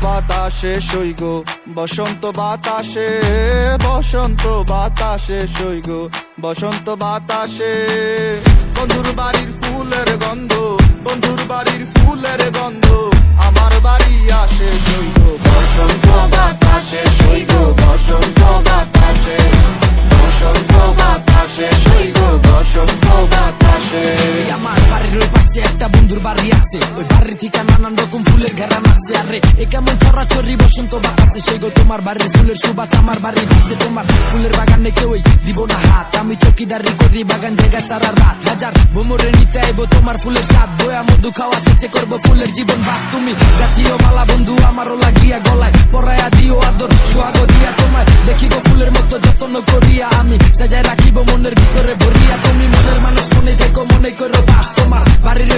বাতাসে সইগ বসন্ত বাতাসে, বসন্ত বাতাসে সইগ বসন্ত বাতাসে। বন্ধুর বাড়ির ফুলের গন্ধ, বন্ধুর বাড়ির ফুলের গন্ধ আমার বাড়ি আসে সইগ বসন্ত বাতাসে, সইগ বসন্ত বাতাসে, বসন্ত বাতাসে সইগ বসন্ত বাতাসে। আমার বাড়ির ওই পাশে একটা বন্ধুর বাড়ি আছে, ওই বাড়ির থেকে নানান রকম ফুলের ঘেরান আসছে। আরে এ কেমন ছড়াছড়ি বসন্ত বাতাসে, সেই গো তোমার বাড়ির ফুলের সুবাস আমার বাড়ির ভাসে। তোমার ফুলের বাগানে কেউই দিব না হাত, আমি চৌকিদারি করি বাগান জায়গা সারা রাত। হাজার ভ্রমরে নিতে আইব তোমার ফুলের স্বাদ, বয়া মধু খাওয়া শেষে করবো ফুলের জীবন ভাগ। তুমি জাতীয় মালা বন্ধু আমারও লাগিয়া গলায়, পরায়া দিও আদর সোহাগ দিয়া তোমায় দেখিব ফুলের মতো যত্ন করিয়া, আমি সাজায় রাখিব মনের ভিতরে ভরিয়া। তুমি মনের মানুষ মনে থেকো, মনে করো বাস তোমার বাড়ির